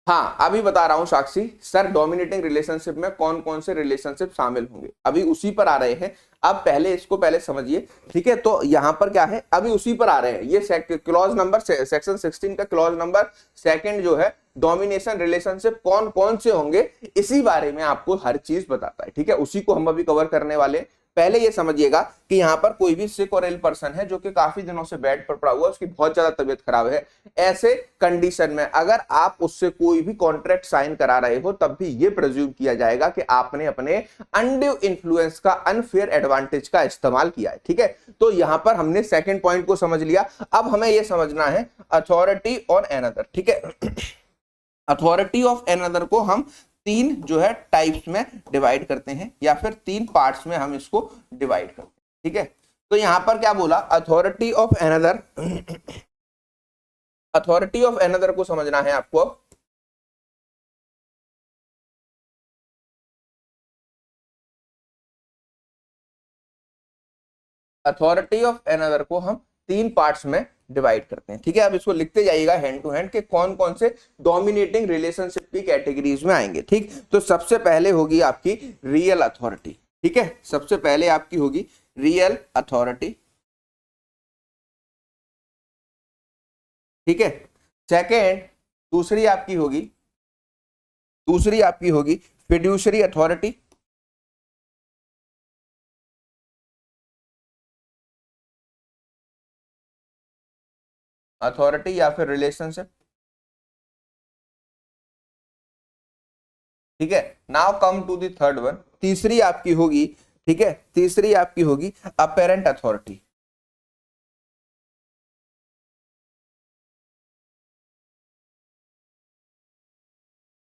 Speaker 1: हाँ अभी बता रहा हूं साक्षी सर, डोमिनेटिंग रिलेशनशिप में कौन कौन से रिलेशनशिप शामिल होंगे, अभी उसी पर आ रहे हैं। अब पहले इसको पहले समझिए, ठीक है, तो यहां पर क्या है, अभी उसी पर आ रहे हैं, ये क्लॉज नंबर सेक्शन 16 का क्लॉज नंबर 2 जो है, डोमिनेशन रिलेशनशिप कौन कौन से होंगे, इसी बारे में आपको हर चीज बताता है, ठीक है, उसी को हम अभी कवर करने वाले हैं। पहले ये समझिएगा कि यहाँ पर कोई भी सिक और इल पर्सन है जो कि काफी दिनों से बेड पर पड़ा हुआ है, उसकी बहुत ज्यादा तबीयत खराब है, ऐसे कंडीशन में अगर आप उससे कोई भी कॉन्ट्रैक्ट साइन करा रहे हो तब भी ये प्रिज्यूम किया जाएगा कि आपने अपने अनड्यू इन्फ्लुएंस का, अनफेयर एडवांटेज का इस्तेमाल किया है, ठीक है। तो यहां पर हमने सेकंड पॉइंट को समझ लिया, अब हमें यह समझना है अथॉरिटी ऑन एनदर, ठीक है। अथॉरिटी ऑफ एनदर को हम 3 जो है टाइप्स में डिवाइड करते हैं, या फिर 3 पार्ट्स में हम इसको डिवाइड करते हैं, ठीक है। तो यहां पर क्या बोला, authority of another, authority of another को समझना है आपको। अथॉरिटी ऑफ एनदर को हम 3 पार्ट्स में डिवाइड करते हैं, ठीक है। अब इसको लिखते जाइएगा हैंड टू हैंड कि कौन कौन से डोमिनेटिंग रिलेशनशिप की कैटेगरीज में आएंगे, ठीक। तो सबसे पहले होगी आपकी रियल अथॉरिटी, ठीक है, सबसे पहले आपकी होगी रियल अथॉरिटी, ठीक है। सेकेंड, दूसरी आपकी होगी फिड्यूशरी अथॉरिटी, अथॉरिटी या फिर रिलेशनशिप, ठीक है। Now come to the third one, तीसरी आपकी होगी, ठीक है, तीसरी आपकी होगी अपेरेंट अथॉरिटी,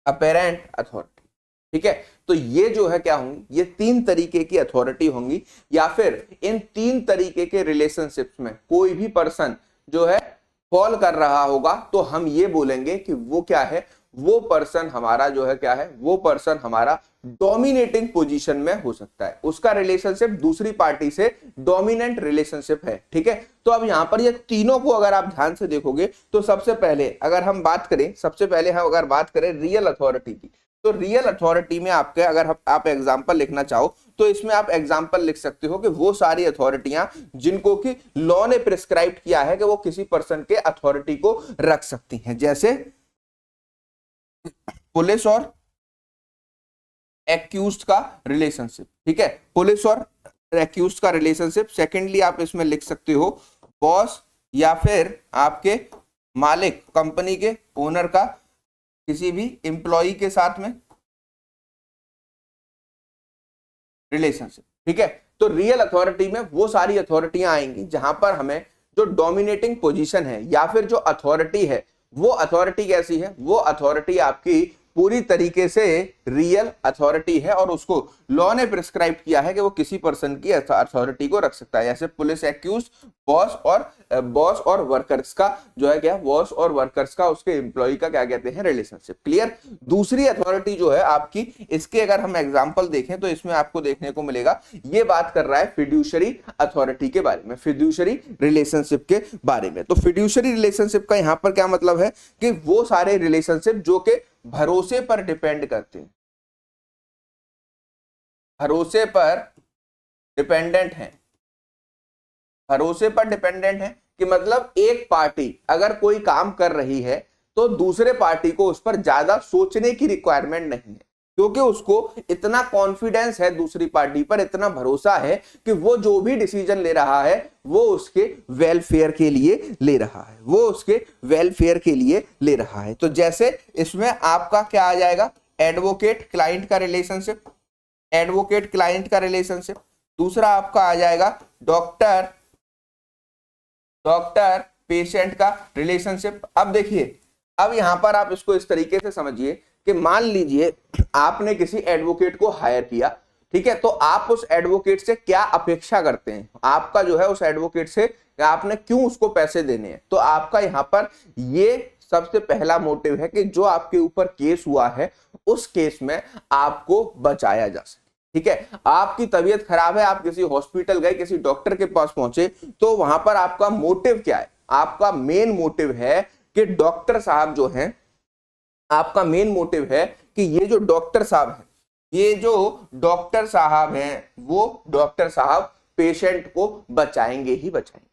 Speaker 1: अपेरेंट अथॉरिटी, ठीक है। तो ये जो है क्या होंगी, ये 3 तरीके की अथॉरिटी होंगी, या फिर इन 3 तरीके के रिलेशनशिप्स में कोई भी पर्सन जो है फॉल कर रहा होगा तो हम ये बोलेंगे कि वो क्या है, वो पर्सन हमारा जो है क्या है, वो पर्सन हमारा डोमिनेटिंग पोजीशन में हो सकता है, उसका रिलेशनशिप दूसरी पार्टी से डोमिनेंट रिलेशनशिप है, ठीक है। तो अब यहां पर ये तीनों को अगर आप ध्यान से देखोगे तो सबसे पहले अगर हम बात करें रियल अथॉरिटी की, तो रियल अथॉरिटी में आपके अगर आप एग्जांपल लिखना चाहो तो इसमें आप एग्जांपल लिख सकते हो कि वो सारी अथॉरिटियां जिनको कि लॉ ने प्रिस्क्राइब किया है कि वो किसी पर्सन के अथॉरिटी को रख सकती हैं, जैसे पुलिस और एक्यूज्ड का रिलेशनशिप, ठीक है, पुलिस और एक्यूज्ड का रिलेशनशिप। सेकेंडली आप इसमें लिख सकते हो बॉस या फिर आपके मालिक, कंपनी के ओनर का किसी भी एम्प्लॉय के साथ में रिलेशनशिप, ठीक है। तो रियल अथॉरिटी में वो सारी अथॉरिटियां आएंगी जहां पर हमें जो डोमिनेटिंग पोजीशन है या फिर जो अथॉरिटी है, वो अथॉरिटी कैसी है, वो अथॉरिटी आपकी पूरी तरीके से रियल अथॉरिटी है और उसको लॉ ने प्रिस्क्राइब किया है कि वो किसी पर्सन की अथॉरिटी को रख सकता है, जैसे पुलिस एक्यूज, बॉस और वर्कर्स का जो है क्या, बॉस और वर्कर्स का, उसके एम्प्लॉय का क्या कहते हैं, रिलेशनशिप, क्लियर। दूसरी अथॉरिटी जो है आपकी, इसके अगर हम एग्जांपल देखें तो इसमें आपको देखने को मिलेगा, ये बात कर रहा है फिड्यूशरी अथॉरिटी के बारे में, फिड्यूशरी रिलेशनशिप के बारे में। तो फिड्यूशरी रिलेशनशिप का यहां पर क्या मतलब है कि वो सारे रिलेशनशिप जो कि भरोसे पर डिपेंड करते हैं, भरोसे पर डिपेंडेंट है, भरोसे पर डिपेंडेंट है कि मतलब एक पार्टी अगर कोई काम कर रही है तो दूसरे पार्टी को उस पर ज्यादा सोचने की रिक्वायरमेंट नहीं है, क्योंकि उसको इतना कॉन्फिडेंस है दूसरी पार्टी पर, इतना भरोसा है कि वो जो भी डिसीजन ले रहा है वो उसके वेलफेयर के लिए ले रहा है, वो उसके वेलफेयर के लिए ले रहा है। तो जैसे इसमें आपका क्या आ जाएगा, एडवोकेट क्लाइंट का रिलेशनशिप, एडवोकेट क्लाइंट का रिलेशनशिप। दूसरा आपका आ जाएगा डॉक्टर पेशेंट का रिलेशनशिप। अब देखिए, अब यहां पर आप इसको इस तरीके से समझिए कि मान लीजिए आपने किसी एडवोकेट को हायर किया, ठीक है, तो आप उस एडवोकेट से क्या अपेक्षा करते हैं, आपका जो है उस एडवोकेट से आपने क्यों उसको पैसे देने हैं। तो आपका यहां पर ये सबसे पहला मोटिव है कि जो आपके ऊपर केस हुआ है उस केस में आपको बचाया जा सके, ठीक है। आपकी तबीयत खराब है, आप किसी हॉस्पिटल गए, किसी डॉक्टर के पास पहुंचे, तो वहां पर आपका मोटिव क्या है, आपका मेन मोटिव है कि डॉक्टर साहब जो हैं, आपका मेन मोटिव है कि ये जो डॉक्टर साहब हैं, ये जो डॉक्टर साहब हैं, वो डॉक्टर साहब पेशेंट को बचाएंगे ही बचाएंगे,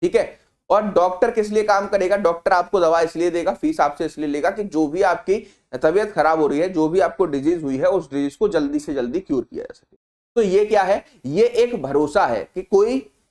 Speaker 1: ठीक है। और डॉक्टर किस लिए काम करेगा, डॉक्टर आपको दवा इसलिए देगा, फीस आपसे इसलिए लेगा कि जो भी आपकी तबीयत खराब हो रही है, जो भी आपको डिजीज हुई है, उस डिजीज को जल्दी से जल्दी क्योर किया जा सके। तो ये क्या है, ये एक भरोसा है कि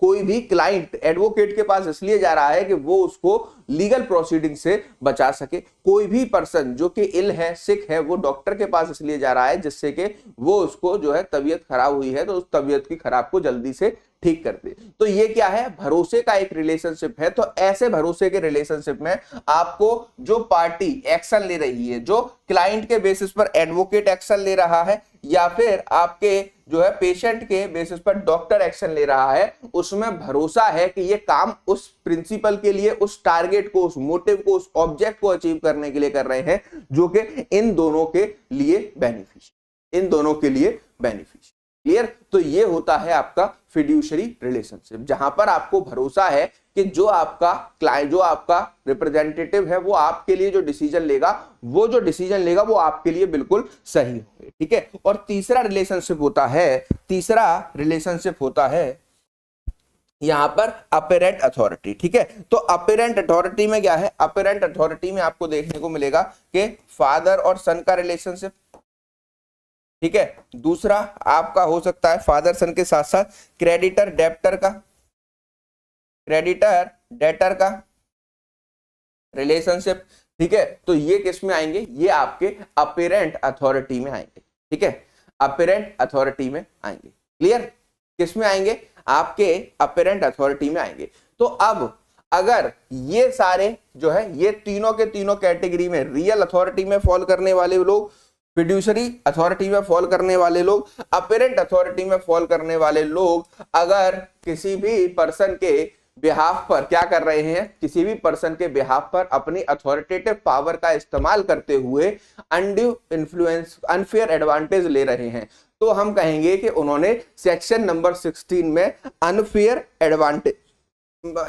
Speaker 1: कोई भी क्लाइंट एडवोकेट के पास इसलिए जा रहा है कि वो उसको लीगल प्रोसीडिंग से बचा सके। कोई भी पर्सन जो कि इल है, सिक है, वो डॉक्टर के पास इसलिए जा रहा है जिससे कि वो उसको जो है तबीयत खराब हुई है तो उस तबीयत की खराब को जल्दी से ठीक कर दे। तो ये क्या है, भरोसे का एक रिलेशनशिप है। तो ऐसे भरोसे के रिलेशनशिप में आपको जो पार्टी एक्शन ले रही है, जो क्लाइंट के बेसिस पर एडवोकेट एक्शन ले रहा है या फिर आपके जो है पेशेंट के बेसिस पर डॉक्टर एक्शन ले रहा है, उसमें भरोसा है कि ये काम उस प्रिंसिपल के लिए, उस टारगेट को, उस मोटिव को, उस ऑब्जेक्ट को अचीव करने के लिए कर रहे हैं, जो कि इन दोनों के लिए बेनिफिशियल, इन दोनों के लिए बेनिफिशियल। क्लियर। तो ये होता है आपका फिड्यूशरी रिलेशनशिप, जहां पर आपको भरोसा है कि जो आपका क्लाइंट, जो आपका रिप्रेजेंटेटिव है, वो आपके लिए जो डिसीजन लेगा, वो जो डिसीजन लेगा वो आपके लिए बिल्कुल सही होगा, ठीक है। और तीसरा रिलेशनशिप होता है यहां पर अपेरेंट अथॉरिटी, ठीक है। तो अपेरेंट अथॉरिटी में क्या है, अपेरेंट अथॉरिटी में आपको देखने को मिलेगा कि फादर और सन का रिलेशनशिप, ठीक है। दूसरा आपका हो सकता है फादर सन के साथ साथ क्रेडिटर डेब्टर का रिलेशनशिप, ठीक है। तो ये किस में आएंगे, ये आपके अपेरेंट अथॉरिटी में आएंगे, ठीक है, अपेरेंट अथॉरिटी में आएंगे। क्लियर। किस में आएंगे, आपके अपेरेंट अथॉरिटी में आएंगे। तो अब अगर ये सारे जो है, ये तीनों के तीनों कैटेगरी में, रियल अथॉरिटी में फॉल करने वाले लोग, फिड्यूशरी अथॉरिटी में फॉल करने वाले लोग, अपेरेंट अथॉरिटी में फॉल करने वाले लोग, अगर किसी भी पर्सन के बिहाफ पर क्या कर रहे हैं, किसी भी पर्सन के बिहाफ पर अपनी अथॉरिटेटिव पावर का इस्तेमाल करते हुए अनड्यू इन्फ्लुएंस, अनफेयर एडवांटेज ले रहे हैं, तो हम कहेंगे कि उन्होंने सेक्शन नंबर 16 में अनफेयर एडवांटेज,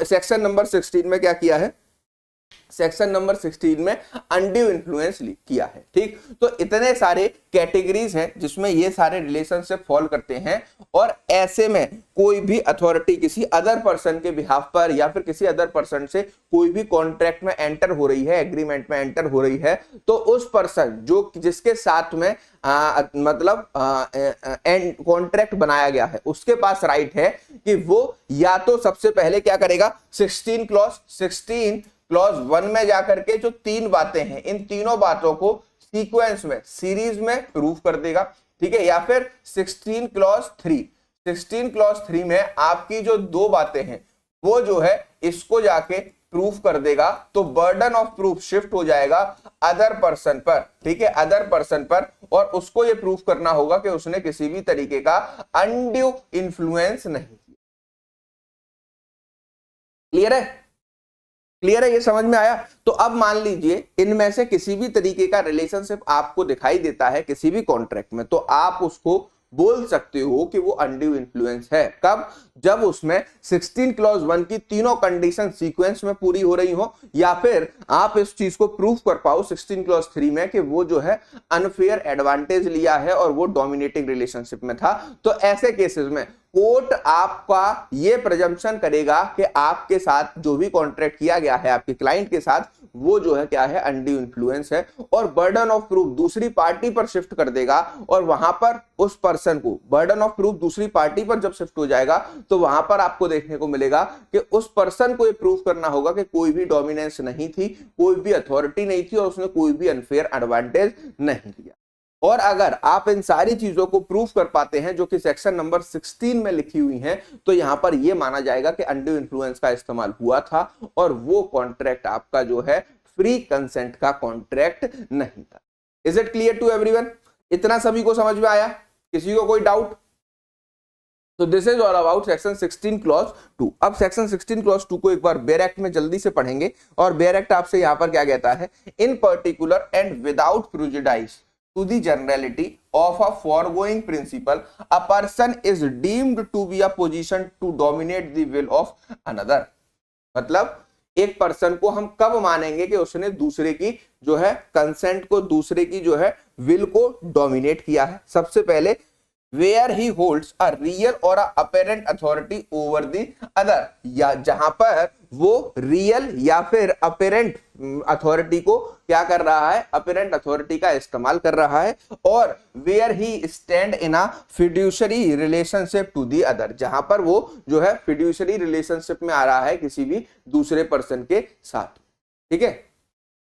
Speaker 1: सेक्शन नंबर 16 में क्या किया है, सेक्शन नंबर 16 में अनड्यू इन्फ्लुएंस किया है, ठीक। तो इतने सारे कैटेगरीज हैं जिसमें ये सारे रिलेशनशिप फॉल करते हैं, और ऐसे में कोई भी अथॉरिटी किसी अदर पर्सन के बिहाफ पर या फिर किसी अदर पर्सन से कोई भी कॉन्ट्रैक्ट में एंटर हो रही है, एग्रीमेंट में एंटर हो रही है, तो उस पर्सन जो जिसके साथ में मतलब कॉन्ट्रैक्ट बनाया गया है, उसके पास राइट है कि वो या तो सबसे पहले क्या करेगा, 16 क्लॉज 1 में जाकर के जो तीन बातें हैं, इन तीनों बातों को सीक्वेंस में, सीरीज में प्रूफ कर देगा, ठीक है। या फिर 16 क्लॉज 3 में आपकी जो दो बातें हैं वो जो है इसको जाके प्रूफ कर देगा, तो बर्डन ऑफ प्रूफ शिफ्ट हो जाएगा अदर पर्सन पर, ठीक है, अदर पर्सन पर, और उसको ये प्रूफ करना होगा कि उसने किसी भी तरीके का अनड्यू इन्फ्लुएंस नहीं किया। क्लियर है, क्लियर है, ये समझ में आया। तो अब मान लीजिए इनमें से किसी भी तरीके का रिलेशनशिप आपको दिखाई देता है किसी भी कॉन्ट्रैक्ट में, तो आप उसको बोल सकते हो कि वो अनड्यू इन्फ्लुएंस है। कब, जब उसमें 16 क्लॉज 1 की तीनों कंडीशन सीक्वेंस में पूरी हो रही हो, या फिर आप इस चीज को प्रूफ कर पाओ 16 क्लॉज 3 में कि वो जो है अनफेयर एडवांटेज लिया है और वो डोमिनेटिंग रिलेशनशिप में था। तो ऐसे केसेस में कोर्ट आपका ये प्रजम्पशन करेगा कि आपके साथ जो भी कॉन्ट्रैक्ट किया गया है आपके क्लाइंट के साथ वो जो है क्या है, अनड्यू इन्फ्लुएंस है, और बर्डन ऑफ प्रूफ दूसरी पार्टी पर शिफ्ट कर देगा। और वहां पर उस पर्सन को बर्डन ऑफ प्रूफ दूसरी पार्टी पर जब शिफ्ट हो जाएगा तो वहां पर आपको देखने को मिलेगा कि उस पर्सन को ये प्रूफ करना होगा कि कोई भी डोमिनेंस नहीं थी, कोई भी अथॉरिटी नहीं थी और उसने कोई भी अनफेयर एडवांटेज नहीं लिया। और अगर आप इन सारी चीजों को प्रूफ कर पाते हैं जो कि सेक्शन नंबर 16 में लिखी हुई हैं, तो यहां पर यह माना जाएगा कि अनड्यू इन्फ्लुएंस का इस्तेमाल हुआ था और वो कॉन्ट्रैक्ट आपका जो है फ्री कंसेंट का कॉन्ट्रैक्ट नहीं था। Is it clear to everyone? इतना सभी को समझ में आया? किसी को कोई डाउट? तो this is all about section 16 clause 2। अब सेक्शन 16 क्लॉज 2 को एक बार बेयर एक्ट में जल्दी से पढ़ेंगे। और बेयर एक्ट आपसे यहां पर क्या कहता है, इन particular and without prejudice to the generality of a foregoing principle, a person is deemed to be a position to dominate the will of another। मतलब एक पर्सन को हम कब मानेंगे कि उसने दूसरे की जो है कंसेंट को, दूसरे की जो है विल को डोमिनेट किया है। सबसे पहले where he holds a real or a apparent authority over the other, या जहां पर वो रियल या फिर अपेरेंट अथॉरिटी को क्या कर रहा है, अपेरेंट अथॉरिटी का इस्तेमाल कर रहा है। और where he stand in a fiduciary relationship to the other, जहां पर वो जो है फिड्यूशरी रिलेशनशिप में आ रहा है किसी भी दूसरे पर्सन के साथ। ठीक है,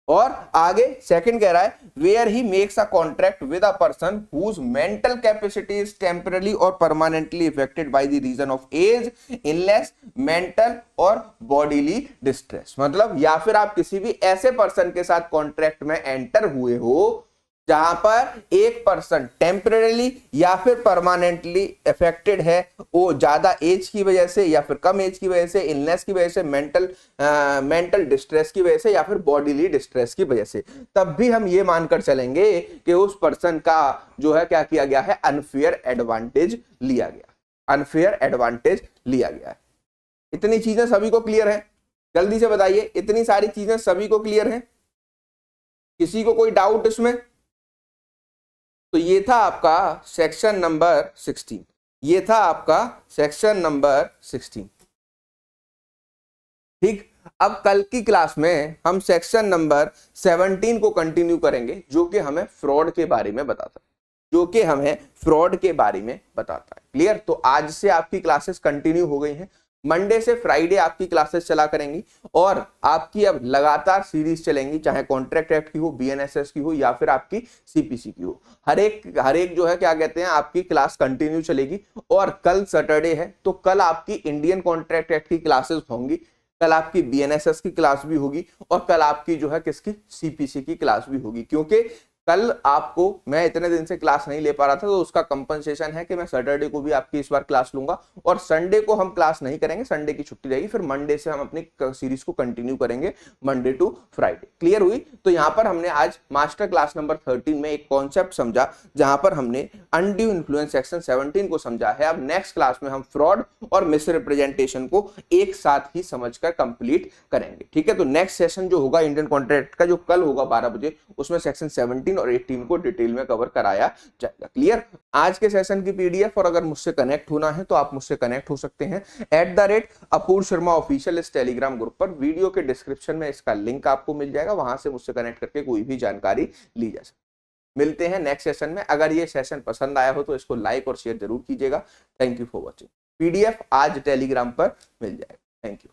Speaker 1: और आगे सेकंड कह रहा है where he makes a contract with a person whose mental capacity is temporary और permanently affected by the reason of age, illness, mental और बॉडीली डिस्ट्रेस। मतलब या फिर आप किसी भी ऐसे पर्सन के साथ कॉन्ट्रैक्ट में एंटर हुए हो जहां पर एक पर्सन टेम्पररीली या फिर परमानेंटली अफेक्टेड है, वो ज्यादा एज की वजह से या फिर कम एज की वजह से, इलनेस की वजह से, मेंटल डिस्ट्रेस की वजह से या फिर बॉडीली डिस्ट्रेस की वजह से, तब भी हम ये मानकर चलेंगे कि उस पर्सन का जो है क्या किया गया है, अनफेयर एडवांटेज लिया गया, अनफेयर एडवांटेज लिया गया है। इतनी चीजें सभी को क्लियर है? जल्दी से बताइए, इतनी सारी चीजें सभी को क्लियर है? किसी को कोई डाउट इसमें? तो ये था आपका सेक्शन नंबर 16, ये था आपका सेक्शन नंबर 16। ठीक, अब कल की क्लास में हम सेक्शन नंबर 17 को कंटिन्यू करेंगे जो कि हमें फ्रॉड के बारे में बताता है, जो कि हमें फ्रॉड के बारे में बताता है। क्लियर? तो आज से आपकी क्लासेस कंटिन्यू हो गई हैं। मंडे से फ्राइडे आपकी क्लासेस चला करेंगी और आपकी अब लगातार सीरीज चलेंगी, चाहे कॉन्ट्रैक्ट एक्ट की हो, बीएनएसएस की हो या फिर आपकी सीपीसी की हो। हर एक जो है क्या कहते हैं आपकी क्लास कंटिन्यू चलेगी। और कल सैटरडे है तो कल आपकी इंडियन कॉन्ट्रैक्ट एक्ट की क्लासेस होंगी, कल आपकी बीएनएसएस की क्लास भी होगी और कल आपकी जो है किसकी, सीपीसी की क्लास भी होगी। क्योंकि कल आपको मैं इतने दिन से क्लास नहीं ले पा रहा था तो उसका कंपनसेशन है कि मैं सैटरडे को भी आपकी इस बार क्लास लूंगा और संडे को हम क्लास नहीं करेंगे, संडे की छुट्टी रहेगी। फिर मंडे से हम अपनी सीरीज को कंटिन्यू करेंगे, मंडे टू फ्राइडे। क्लियर हुई? तो यहां पर हमने आज मास्टर क्लास नंबर 13 में एक कॉन्सेप्ट समझा जहां पर हमने अनड्यू इन्फ्लुएंस सेक्शन 17 को समझा है। अब नेक्स्ट क्लास में हम फ्रॉड और मिस रिप्रेजेंटेशन को एक साथ ही समझकर कंप्लीट करेंगे। ठीक है, तो नेक्स्ट सेशन जो होगा इंडियन कॉन्ट्रैक्ट का, जो कल होगा 12 बजे, उसमें सेक्शन 17 और 18 को डिटेल में कवर कराया जाएगा। क्लियर? आज के सेशन की पीडीएफ और अगर मुझसे कनेक्ट होना है तो आप मुझसे कनेक्ट हो सकते हैं @अपूर्व शर्मा ऑफिशियल इस टेलीग्राम ग्रुप पर। वीडियो के डिस्क्रिप्शन में इसका लिंक आपको मिल जाएगा, वहां से मुझसे कनेक्ट करके कोई भी जानकारी ली जा सकती है। मिलते हैं नेक्स्ट सेशन में। अगर ये सेशन पसंद आया हो तो इसको लाइक और शेयर जरूर कीजिएगा। Thank you for watching. PDF आज टेलीग्राम पर मिल जाएगा। Thank you.